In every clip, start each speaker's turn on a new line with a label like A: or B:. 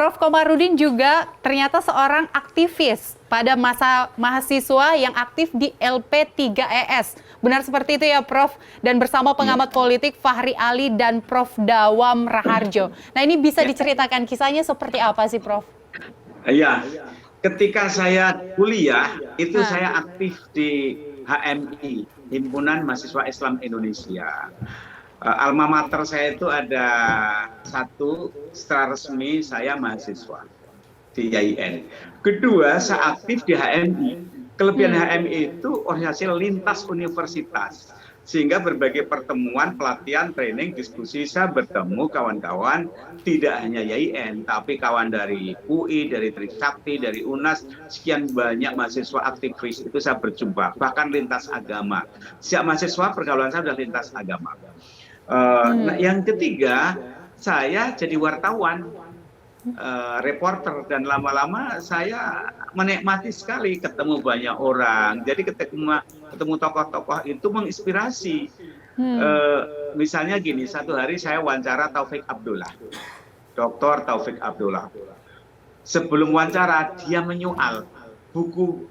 A: Prof. Komarudin juga ternyata seorang aktivis pada masa mahasiswa yang aktif di LP3ES. Benar seperti itu ya, Prof? Dan bersama pengamat politik Fahri Ali dan Prof. Dawam Raharjo. Nah, ini bisa diceritakan kisahnya seperti apa sih, Prof?
B: Iya, ketika saya kuliah, itu saya aktif di HMI, Himpunan Mahasiswa Islam Indonesia. Alma mater saya itu ada satu, secara resmi saya mahasiswa di IAIN. Kedua, saya aktif di HMI. Kelebihan HMI itu organisasi lintas universitas. Sehingga berbagai pertemuan, pelatihan, training, diskusi, saya bertemu kawan-kawan, tidak hanya IAIN, tapi kawan dari UI, dari Trisakti, dari UNAS, sekian banyak mahasiswa aktivis itu saya berjumpa, bahkan lintas agama. Sejak mahasiswa, pergaulan saya sudah lintas agama. Nah, yang ketiga, saya jadi wartawan, reporter, dan lama-lama saya menikmati sekali ketemu banyak orang. Jadi ketemu tokoh-tokoh itu menginspirasi. Misalnya gini, satu hari saya wawancara Taufik Abdullah, Dr. Taufik Abdullah. Sebelum wawancara, dia menyoal buku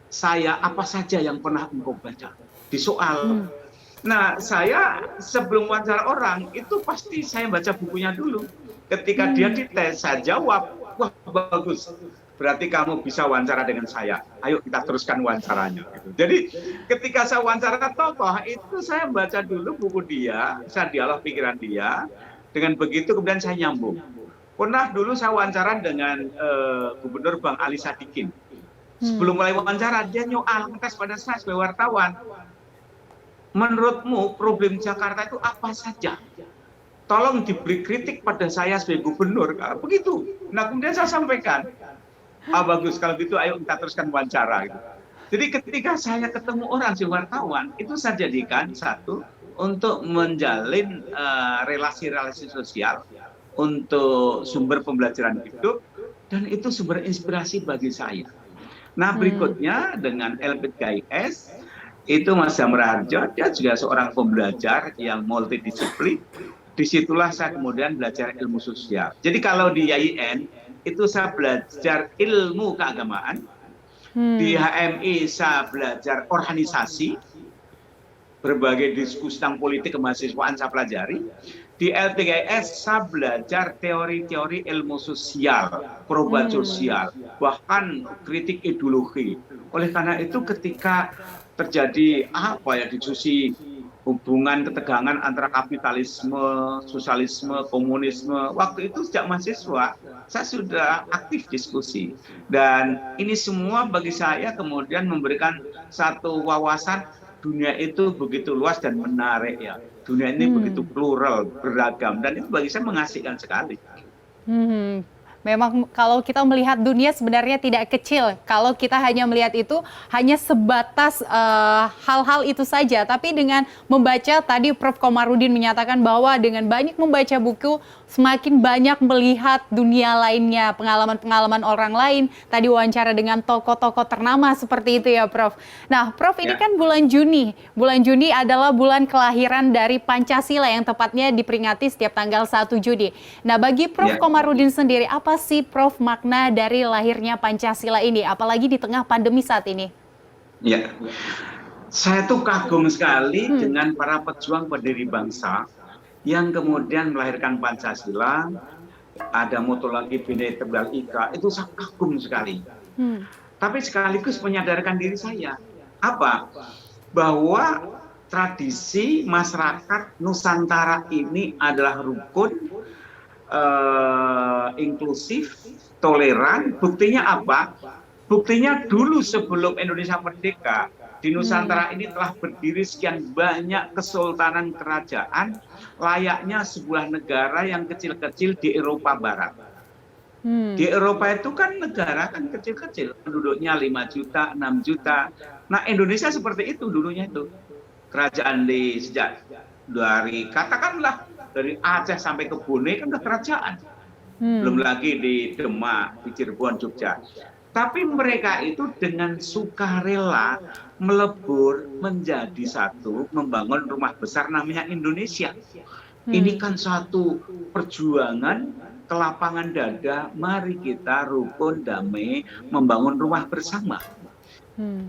B: saya apa saja yang pernah engkau baca. Disoal. Nah, saya sebelum wawancara orang, itu pasti saya baca bukunya dulu. Ketika dia dites, saya jawab, wah bagus, berarti kamu bisa wawancara dengan saya. Ayo kita teruskan wawancaranya. Jadi ketika saya wawancara tokoh, itu saya baca dulu buku dia, saya dialog pikiran dia. Dengan begitu kemudian saya nyambung. Pernah dulu saya wawancara dengan Gubernur Bang Ali Sadikin. Sebelum mulai wawancara, dia nyoal ngetes pada saya sebagai wartawan. Menurutmu problem Jakarta itu apa saja? Tolong diberi kritik pada saya sebagai gubernur. Begitu. Nah, kemudian saya sampaikan, bagus, kalau gitu ayo kita teruskan wawancara. Gitu. Jadi ketika saya ketemu orang si wartawan, itu saya jadikan satu untuk menjalin relasi-relasi sosial, untuk sumber pembelajaran hidup, dan itu sumber inspirasi bagi saya. Nah, berikutnya dengan LP3IS, itu Mas Raharjo, dia juga seorang pembelajar yang multidisiplin. Disitulah saya kemudian belajar ilmu sosial. Jadi kalau di IAIN, itu saya belajar ilmu keagamaan. Di HMI saya belajar organisasi, berbagai diskusi tentang politik kemahasiswaan saya pelajari. Di LP3IS saya belajar teori-teori ilmu sosial, perubahan sosial, bahkan kritik ideologi. Oleh karena itu ketika terjadi diskusi hubungan ketegangan antara kapitalisme, sosialisme, komunisme. Waktu itu sejak mahasiswa, saya sudah aktif diskusi. Dan ini semua bagi saya kemudian memberikan satu wawasan dunia itu begitu luas dan menarik ya. Dunia ini begitu plural, beragam. Dan itu bagi saya mengasihkan sekali.
A: Memang kalau kita melihat dunia sebenarnya tidak kecil. Kalau kita hanya melihat itu hanya sebatas hal-hal itu saja. Tapi dengan membaca, tadi Prof. Komarudin menyatakan bahwa dengan banyak membaca buku, semakin banyak melihat dunia lainnya, pengalaman-pengalaman orang lain. Tadi wawancara dengan tokoh-tokoh ternama seperti itu ya, Prof. Nah, Prof, ini kan bulan Juni. Bulan Juni adalah bulan kelahiran dari Pancasila yang tepatnya diperingati setiap tanggal 1 Juni. Nah, bagi Prof. Komarudin sendiri, apa sih, Prof, makna dari lahirnya Pancasila ini, apalagi di tengah pandemi saat ini?
B: Ya, saya tuh kagum sekali dengan para pejuang pendiri bangsa yang kemudian melahirkan Pancasila. Ada moto lagi Bhinneka Tunggal Ika, itu saya kagum sekali. Tapi sekaligus menyadarkan diri saya, apa? Bahwa tradisi masyarakat Nusantara ini adalah rukun, inklusif, toleran. Buktinya apa? Buktinya dulu sebelum Indonesia merdeka, di Nusantara ini telah berdiri sekian banyak kesultanan kerajaan, layaknya sebuah negara yang kecil-kecil di Eropa Barat. Di Eropa itu kan negara kan kecil-kecil, penduduknya 5 juta, 6 juta. Nah, Indonesia seperti itu dulunya itu. Kerajaan sejak dari, katakanlah, dari Aceh sampai ke Bone kan udah kerajaan. Belum lagi di Demak, di Cirebon, Jogja. Tapi mereka itu dengan sukarela melebur menjadi satu, membangun rumah besar namanya Indonesia. Ini kan suatu perjuangan kelapangan dada, mari kita rukun damai membangun rumah bersama.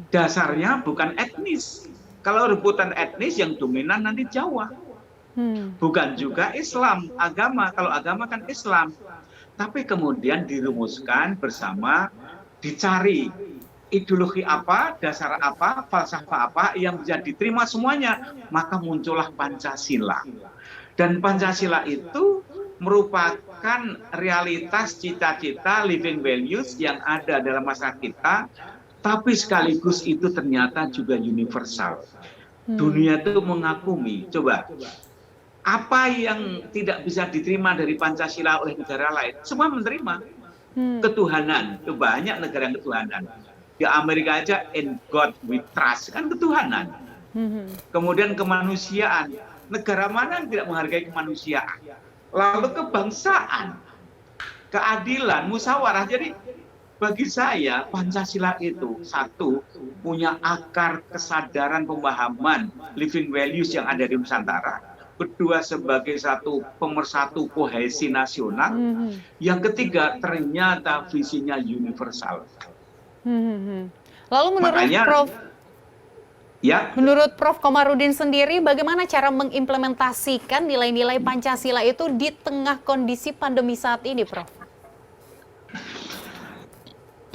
B: Dasarnya bukan etnis. Kalau rebutan etnis yang dominan nanti Jawa. Bukan juga Islam, agama. Kalau agama kan Islam. Tapi kemudian dirumuskan bersama, dicari ideologi apa, dasar apa, falsafah apa yang bisa diterima semuanya. Maka muncullah Pancasila. Dan Pancasila itu merupakan realitas cita-cita living values yang ada dalam masyarakat kita, tapi sekaligus itu ternyata juga universal. Dunia itu mengakumi, coba, apa yang tidak bisa diterima dari Pancasila oleh negara lain, semua menerima. Ketuhanan, itu banyak negara yang ketuhanan. Di Amerika aja, in God we trust, kan ketuhanan. Kemudian kemanusiaan, negara mana yang tidak menghargai kemanusiaan? Lalu kebangsaan, keadilan, musyawarah. Jadi bagi saya Pancasila itu satu, punya akar kesadaran pemahaman living values yang ada di Nusantara. Kedua, sebagai satu pemersatu kohesi nasional. Yang ketiga, ternyata visinya universal.
A: Lalu menurut Prof,
B: ya,
A: menurut Prof Komarudin sendiri, bagaimana cara mengimplementasikan nilai-nilai Pancasila itu di tengah kondisi pandemi saat ini, Prof?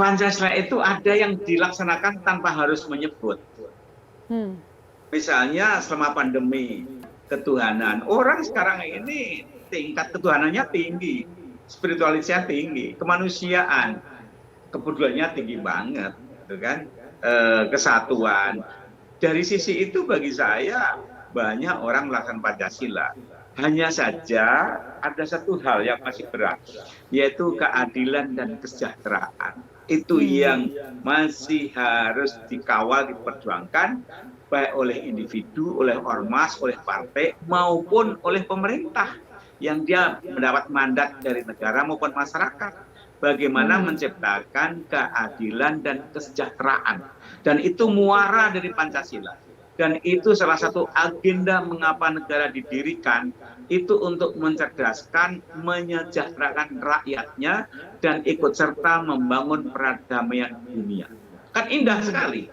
B: Pancasila itu ada yang dilaksanakan tanpa harus menyebut. Misalnya selama pandemi, ketuhanan. Orang sekarang ini tingkat ketuhanannya tinggi, spiritualitasnya tinggi, kemanusiaan, kepeduliannya tinggi banget, gitu kan? Kesatuan. Dari sisi itu bagi saya banyak orang melaksanakan Pancasila. Hanya saja ada satu hal yang masih berat, yaitu keadilan dan kesejahteraan. Itu yang masih harus dikawal, diperjuangkan, baik oleh individu, oleh ormas, oleh partai, maupun oleh pemerintah yang dia mendapat mandat dari negara maupun masyarakat. Bagaimana menciptakan keadilan dan kesejahteraan. Dan itu muara dari Pancasila. Dan itu salah satu agenda mengapa negara didirikan, itu untuk mencerdaskan, menyejahterakan rakyatnya, dan ikut serta membangun perdamaian dunia. Kan indah sekali.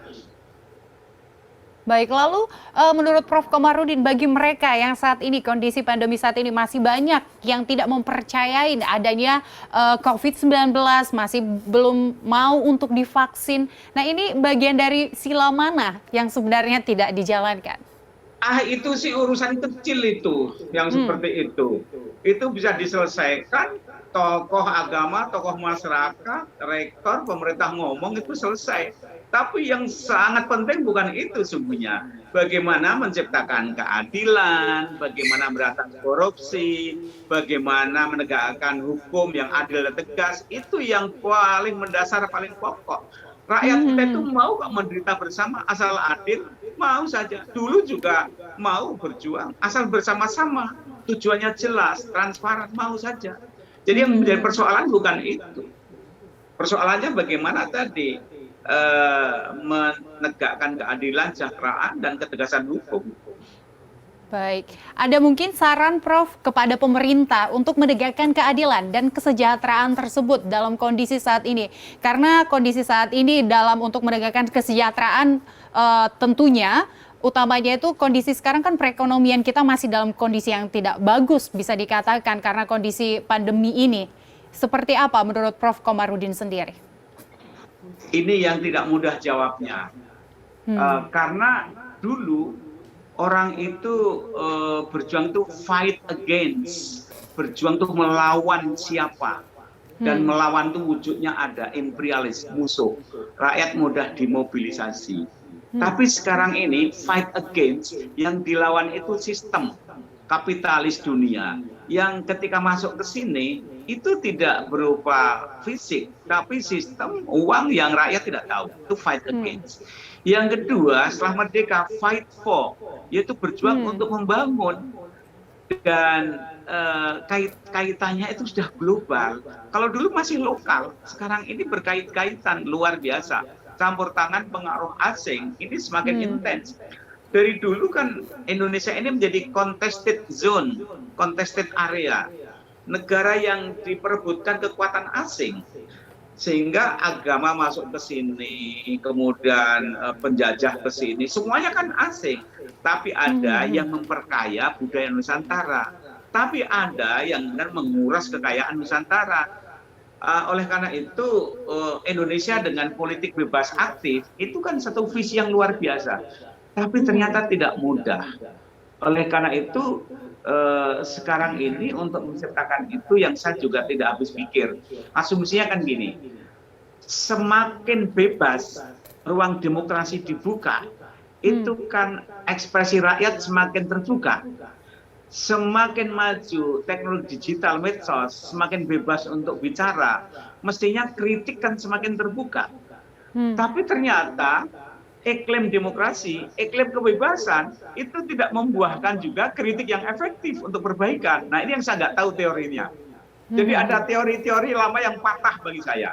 A: Baik, lalu menurut Prof Komarudin, bagi mereka yang saat ini, kondisi pandemi saat ini masih banyak yang tidak mempercayai adanya COVID-19, masih belum mau untuk divaksin. Nah, ini bagian dari sila mana yang sebenarnya tidak dijalankan?
B: Itu sih urusan kecil itu, yang seperti itu. Itu bisa diselesaikan, tokoh agama, tokoh masyarakat, rektor, pemerintah ngomong itu selesai. Tapi yang sangat penting bukan itu sesungguhnya. Bagaimana menciptakan keadilan, bagaimana memberantas korupsi, bagaimana menegakkan hukum yang adil dan tegas, itu yang paling mendasar, paling pokok. Rakyat kita itu mau kok menderita bersama, asal adil, mau saja. Dulu juga mau berjuang, asal bersama-sama, tujuannya jelas, transparan, mau saja. Jadi yang menjadi persoalan bukan itu. Persoalannya bagaimana tadi menegakkan keadilan, kesejahteraan, dan ketegasan hukum.
A: Baik, ada mungkin saran Prof kepada pemerintah untuk menegakkan keadilan dan kesejahteraan tersebut dalam kondisi saat ini. Karena kondisi saat ini dalam untuk menegakkan kesejahteraan tentunya utamanya itu kondisi sekarang kan perekonomian kita masih dalam kondisi yang tidak bagus bisa dikatakan karena kondisi pandemi ini. Seperti apa menurut Prof Komarudin sendiri?
B: Ini yang tidak mudah jawabnya. Karena dulu orang itu berjuang itu fight against, berjuang itu melawan siapa. Dan melawan itu wujudnya ada, imperialis, musuh. Rakyat mudah dimobilisasi. Tapi sekarang ini fight against, yang dilawan itu sistem kapitalis dunia. Yang ketika masuk ke sini, itu tidak berupa fisik, tapi sistem uang yang rakyat tidak tahu. Itu fight against. Yang kedua, setelah merdeka, fight for, yaitu berjuang untuk membangun. Dan kaitannya itu sudah global. Kalau dulu masih lokal, sekarang ini berkait-kaitan luar biasa. Campur tangan pengaruh asing, ini semakin intens. Dari dulu kan Indonesia ini menjadi contested zone, contested area. negara yang diperebutkan kekuatan asing, sehingga agama masuk ke sini, kemudian penjajah ke sini, semuanya kan asing. Tapi ada yang memperkaya budaya Nusantara, tapi ada yang benar menguras kekayaan Nusantara. Oleh karena itu, Indonesia dengan politik bebas aktif itu kan satu visi yang luar biasa, tapi ternyata tidak mudah. Oleh karena itu, sekarang ini untuk menciptakan itu yang saya juga tidak habis pikir. Asumsinya kan gini, semakin bebas ruang demokrasi dibuka, itu kan ekspresi rakyat semakin terbuka. Semakin maju teknologi digital, medsos, semakin bebas untuk bicara, mestinya kritik kan semakin terbuka. Tapi ternyata iklim demokrasi, iklim kebebasan itu tidak membuahkan juga kritik yang efektif untuk perbaikan. Nah, ini yang saya nggak tahu teorinya. Jadi ada teori-teori lama yang patah bagi saya.